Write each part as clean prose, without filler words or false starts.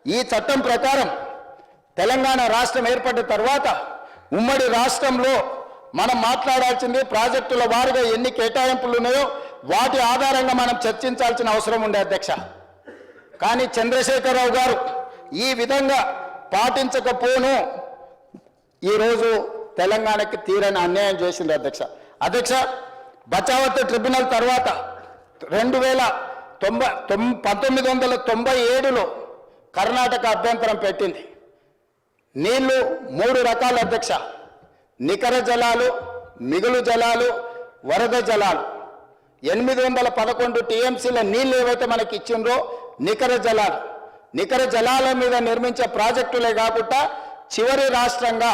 ఈ చట్టం ప్రకారం తెలంగాణ రాష్ట్రం ఏర్పడిన తర్వాత ఉమ్మడి రాష్ట్రంలో మనం మాట్లాడాల్సింది ప్రాజెక్టుల వారీగా ఎన్ని కేటాయింపులు ఉన్నాయో వాటి ఆధారంగా మనం చర్చించాల్సిన అవసరం ఉండే అధ్యక్ష. కానీ చంద్రశేఖరరావు గారు ఈ విధంగా పాటించకపోను ఈరోజు తెలంగాణకి తీరని అన్యాయం చేసింది అధ్యక్ష. అధ్యక్ష, బచావత్ ట్రిబ్యునల్ తర్వాత 1997లో కర్ణాటక అభ్యంతరం పెట్టింది. నీళ్లు 3 రకాల అధ్యక్ష: నికర జలాలు, మిగులు జలాలు, వరద జలాలు. 811 టీఎంసీల నీళ్ళు ఏవైతే మనకి ఇచ్చిండ్రో నికర జలాల మీద నిర్మించే ప్రాజెక్టులే కాకుండా చివరి రాష్ట్రంగా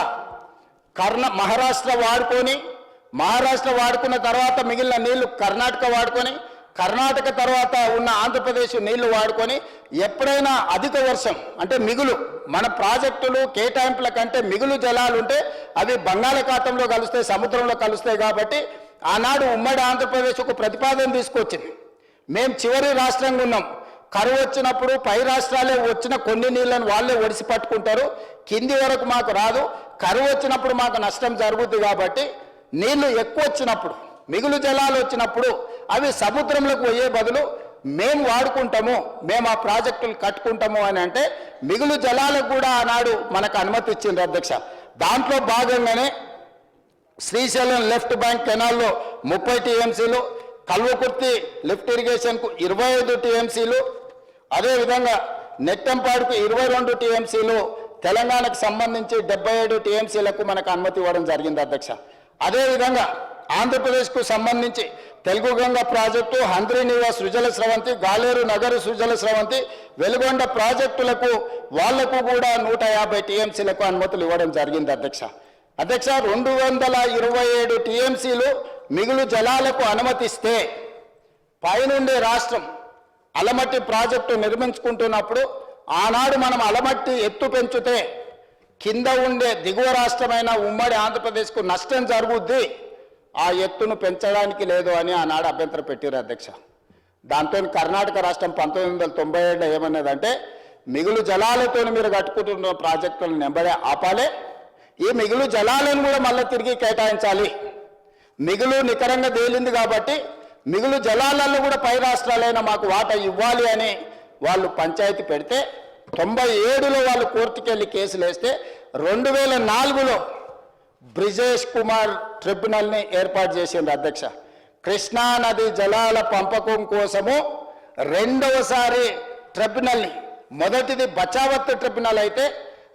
మహారాష్ట్ర వాడుకున్న తర్వాత మిగిలిన నీళ్లు కర్ణాటక వాడుకొని, కర్ణాటక తర్వాత ఉన్న ఆంధ్రప్రదేశ్ నీళ్లు వాడుకొని, ఎప్పుడైనా అధిక వర్షం అంటే మిగులు మన ప్రాజెక్టులు కేటాయింపుల కంటే మిగులు జలాలు ఉంటే అవి బంగాళాఖాతంలో కలుస్తాయి, సముద్రంలో కలుస్తాయి. కాబట్టి ఆనాడు ఉమ్మడి ఆంధ్రప్రదేశ్ ఒక ప్రతిపాదన తీసుకొచ్చింది. మేము చివరి రాష్ట్రంగా ఉన్నాం, కరువు వచ్చినప్పుడు పై రాష్ట్రాలే వచ్చిన కొన్ని నీళ్ళను వాళ్ళే ఒడిసి పట్టుకుంటారు, కింది వరకు మాకు రాదు, కరువు వచ్చినప్పుడు మాకు నష్టం జరుగుతుంది. కాబట్టి నీళ్లు ఎక్కువ వచ్చినప్పుడు, మిగులు జలాలు వచ్చినప్పుడు అవి సముద్రంలోకి పోయే బదులు మేము వాడుకుంటాము, మేము ఆ ప్రాజెక్టులు కట్టుకుంటాము అని అంటే మిగులు జలాలకు కూడా ఆనాడు మనకు అనుమతి ఇచ్చింది అధ్యక్ష. దాంట్లో భాగంగానే శ్రీశైలం లెఫ్ట్ బ్యాంక్ కెనాల్లో 30 టీఎంసీలు, కల్వకుర్తి లిఫ్ట్ ఇరిగేషన్కు 25 టీఎంసీలు, అదేవిధంగా నెట్టంపాడుకు 22 టీఎంసీలు, తెలంగాణకు సంబంధించి 77 టీఎంసీలకు మనకు అనుమతి ఇవ్వడం జరిగింది అధ్యక్ష. అదేవిధంగా ఆంధ్రప్రదేశ్కు సంబంధించి తెలుగు గంగ ప్రాజెక్టు, హంద్రీనివా సృజల స్రవంతి, గాలేరు నగరు సృజల స్రవంతి, వెలుగొండ ప్రాజెక్టులకు వాళ్లకు కూడా 150 టీఎంసీలకు అనుమతులు ఇవ్వడం జరిగింది అధ్యక్ష. 227 టీఎంసీలు మిగులు జలాలకు అనుమతిస్తే పైనుండే రాష్ట్రం అలమట్టి ప్రాజెక్టు నిర్మించుకుంటున్నప్పుడు ఆనాడు మనం అలమట్టి ఎత్తు పెంచితే కింద ఉండే దిగువ రాష్ట్రమైన ఉమ్మడి ఆంధ్రప్రదేశ్కు నష్టం జరుగుద్ది, ఆ ఎత్తును పెంచడానికి లేదు అని ఆనాడు అభ్యంతరం పెట్టారు అధ్యక్ష. దాంతో కర్ణాటక రాష్ట్రం 1997లో ఏమన్నదంటే మిగులు జలాలతో మీరు కట్టుకుంటున్న ప్రాజెక్టులను నెంబడే ఆపాలే, ఈ మిగులు జలాలను కూడా మళ్ళీ తిరిగి కేటాయించాలి, మిగులు నికరంగా తేలింది కాబట్టి మిగులు జలాలలో కూడా పై రాష్ట్రాలైనా మాకు వాటా ఇవ్వాలి అని వాళ్ళు పంచాయతీ పెడితే 97లో వాళ్ళు కోర్టుకెళ్ళి కేసులు వేస్తే 2004లో బ్రిజేష్ కుమార్ ట్రిబ్యునల్ని ఏర్పాటు చేసింది అధ్యక్ష. కృష్ణా నది జలాల పంపకం కోసము రెండవసారి ట్రిబ్యునల్ని, మొదటిది బచావత్ ట్రిబ్యునల్ అయితే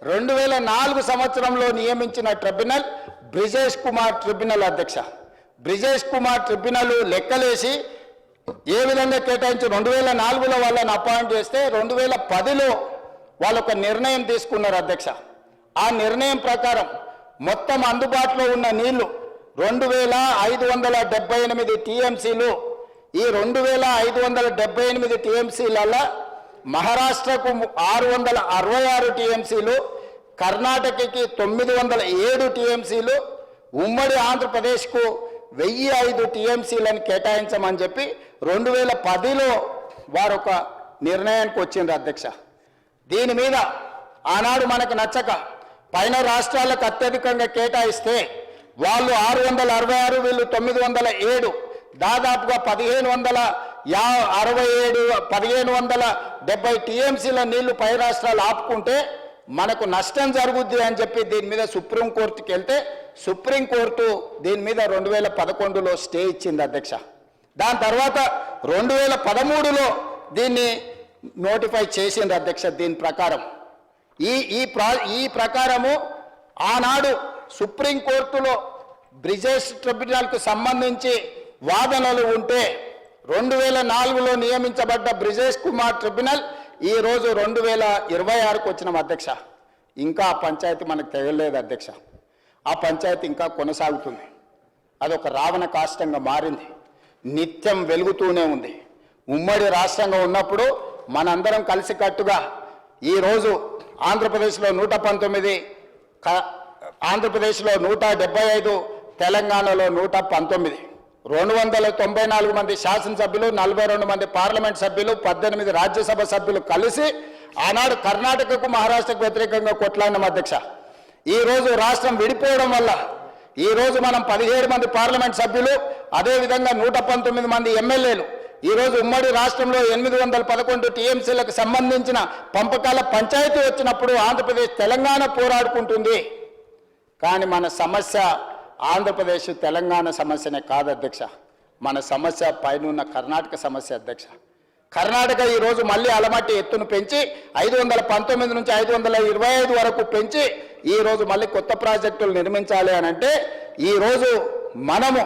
2004 సంవత్సరంలో నియమించిన ట్రిబ్యునల్ బ్రిజేష్ కుమార్ ట్రిబ్యునల్ అధ్యక్ష. బ్రిజేష్ కుమార్ ట్రిబ్యునల్ లెక్కలేసి ఏ విధంగా కేటాయించి 2004లో వాళ్ళని అపాయింట్ చేస్తే 2010లో వాళ్ళు ఒక నిర్ణయం తీసుకున్నారు అధ్యక్ష. ఆ నిర్ణయం ప్రకారం మొత్తం అందుబాటులో ఉన్న నీళ్లు 2578 టీఎంసీలు. ఈ 2578 టీఎంసీలలో మహారాష్ట్రకు 666 టీఎంసీలు, కర్ణాటకకి 907 టీఎంసీలు, ఉమ్మడి ఆంధ్రప్రదేశ్కు 1005 టీఎంసీలను కేటాయించమని చెప్పి 2010లో వారు ఒక నిర్ణయానికి వచ్చిండ్రు అధ్యక్ష. దీని మీద ఆనాడు మనకు నచ్చక పైన రాష్ట్రాలకు అత్యధికంగా కేటాయిస్తే వాళ్ళు 666, వీళ్ళు 907, దాదాపుగా 1570 టీఎంసీల నీళ్లు పై రాష్ట్రాలు ఆపుకుంటే మనకు నష్టం జరుగుద్ది అని చెప్పి దీని మీద సుప్రీంకోర్టుకి వెళ్తే సుప్రీంకోర్టు దీని మీద 2011లో స్టే ఇచ్చింది అధ్యక్ష. దాని తర్వాత 2013లో దీన్ని నోటిఫై చేసింది అధ్యక్ష. దీని ప్రకారం ఈ ప్రకారము ఆనాడు సుప్రీంకోర్టులో బ్రిజేష్ ట్రిబ్యునల్కు సంబంధించి వాదనలు ఉంటే 2004లో నియమించబడ్డ బ్రిజేష్ కుమార్ ట్రిబ్యునల్ ఈరోజు 2026కు వచ్చినాం అధ్యక్ష. ఇంకా ఆ పంచాయతీ మనకు తెగలేదు అధ్యక్ష. ఆ పంచాయతీ ఇంకా కొనసాగుతుంది. అదొక రావణ కాష్టంగా మారింది, నిత్యం వెలుగుతూనే ఉంది. ఉమ్మడి రాష్ట్రంగా ఉన్నప్పుడు మనందరం కలిసికట్టుగా ఈరోజు ఆంధ్రప్రదేశ్లో 119, ఆంధ్రప్రదేశ్లో 175, తెలంగాణలో 119, 294 మంది శాసనసభ్యులు, 42 మంది పార్లమెంట్ సభ్యులు, 18 రాజ్యసభ సభ్యులు కలిసి ఆనాడు కర్ణాటకకు మహారాష్ట్రకు వ్యతిరేకంగా కొట్లాడినాం అధ్యక్ష. ఈరోజు రాష్ట్రం విడిపోవడం వల్ల ఈరోజు మనం 17 మంది పార్లమెంట్ సభ్యులు, అదేవిధంగా 119 మంది ఎమ్మెల్యేలు, ఈరోజు ఉమ్మడి రాష్ట్రంలో 811 టీఎంసీలకు సంబంధించిన పంపకాల పంచాయతీ వచ్చినప్పుడు ఆంధ్రప్రదేశ్ తెలంగాణ పోరాడుకుంటుంది. కానీ మన సమస్య ఆంధ్రప్రదేశ్ తెలంగాణ సమస్యనే కాదు అధ్యక్ష, మన సమస్య పైన కర్ణాటక సమస్య అధ్యక్ష. కర్ణాటక ఈరోజు మళ్ళీ అలమట్టి ఎత్తును పెంచి 519 నుంచి 525 వరకు పెంచి ఈరోజు మళ్ళీ కొత్త ప్రాజెక్టులు నిర్మించాలి అని అంటే ఈరోజు మనము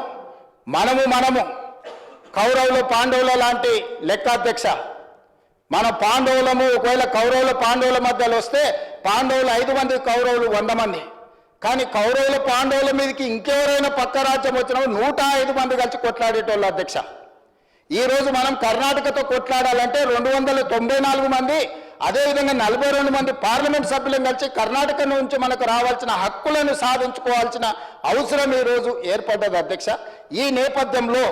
కౌరవులు పాండవుల లాంటి లెక్క అధ్యక్ష. మన పాండవులము ఒకవేళ కౌరవుల పాండవుల మధ్యలో వస్తే పాండవులు 5 మంది, కౌరవులు 100 మంది. కానీ కౌరవుల పాండవుల మీదకి ఇంకెవరైనా పక్క రాజ్యం వచ్చినప్పుడు 105 మంది కలిసి కొట్లాడేటోళ్ళు అధ్యక్ష. ఈరోజు మనం కర్ణాటకతో కొట్లాడాలంటే 294 మంది, అదేవిధంగా 42 మంది పార్లమెంట్ సభ్యులను కలిసి కర్ణాటక నుంచి మనకు రావాల్సిన హక్కులను సాధించుకోవాల్సిన అవసరం ఈరోజు ఏర్పడ్డది అధ్యక్ష. ఈ నేపథ్యంలో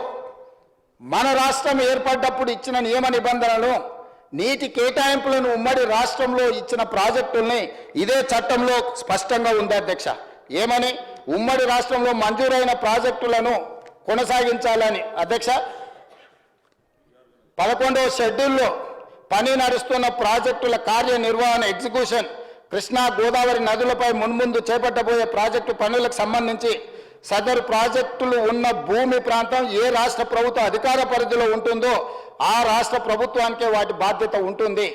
మన రాష్ట్రం ఏర్పడ్డప్పుడు ఇచ్చిన నియమ నిబంధనలు, నీటి కేటాయింపులను ఉమ్మడి రాష్ట్రంలో ఇచ్చిన ప్రాజెక్టుల్ని ఇదే చట్టంలో స్పష్టంగా ఉంది అధ్యక్ష. ఏమని? ఉమ్మడి రాష్ట్రంలో మంజూరైన ప్రాజెక్టులను కొనసాగించాలని అధ్యక్ష. 11వ షెడ్యూల్లో పని నడుస్తున్న ప్రాజెక్టుల కార్యనిర్వహణ ఎగ్జిక్యూషన్, కృష్ణా గోదావరి నదులపై మున్ముందు చేపట్టబోయే ప్రాజెక్టు పనులకు సంబంధించి సదరు ప్రాజెక్టులు ఉన్న భూమి ప్రాంతం ఏ రాష్ట్ర ప్రభుత్వ అధికార పరిధిలో ఉంటుందో ఆ రాష్ట్ర ప్రభుత్వానికే వాటి బాధ్యత ఉంటుంది.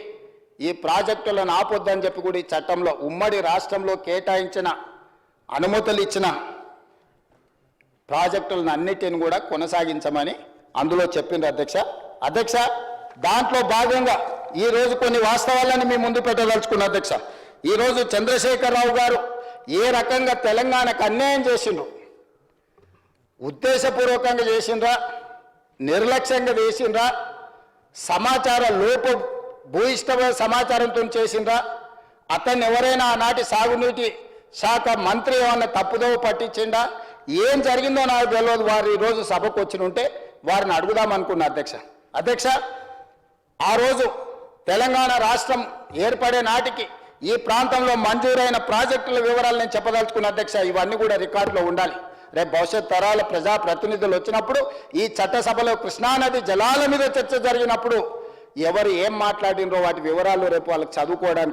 ఈ ప్రాజెక్టులను ఆపొద్దని చెప్పి కూడా ఈ చట్టంలో ఉమ్మడి రాష్ట్రంలో కేటాయించిన అనుమతులు ఇచ్చిన ప్రాజెక్టులను అన్నిటిని కూడా కొనసాగించమని అందులో చెప్పింది అధ్యక్ష. దాంట్లో భాగంగా ఈరోజు కొన్ని వాస్తవాలను మీ ముందు పెట్టదలుచుకున్న అధ్యక్ష. ఈరోజు చంద్రశేఖరరావు గారు ఏ రకంగా తెలంగాణకు అన్యాయం చేసిండ్రు, ఉద్దేశపూర్వకంగా చేసిండ్రా, నిర్లక్ష్యంగా చేసిండ్రా, సమాచార లోప భూయిష్టమైన సమాచారంతో చేసిండ్రా, అతన్ని ఎవరైనా ఆనాటి సాగునీటి శాఖ మంత్రి ఏమన్నా తప్పుదోవ పట్టించిండా, ఏం జరిగిందో నాకు తెలియదు. వారు ఈరోజు సభకు వచ్చి ఉంటే వారిని అడుగుదామనుకున్న అధ్యక్ష. ఆ రోజు తెలంగాణ రాష్ట్రం ఏర్పడే నాటికి ఈ ప్రాంతంలో మంజూరైన ప్రాజెక్టుల వివరాలు నేను చెప్పదలుచుకున్న అధ్యక్ష. ఇవన్నీ కూడా రికార్డులో ఉండాలి. రేపు భవిష్యత్ తరాల ప్రజాప్రతినిధులు వచ్చినప్పుడు ఈ చట్టసభలో కృష్ణానది జలాల మీద చర్చ జరిగినప్పుడు ఎవరు ఏం మాట్లాడినరో వాటి వివరాలు రేపు వాళ్ళకి చదువుకోవడానికి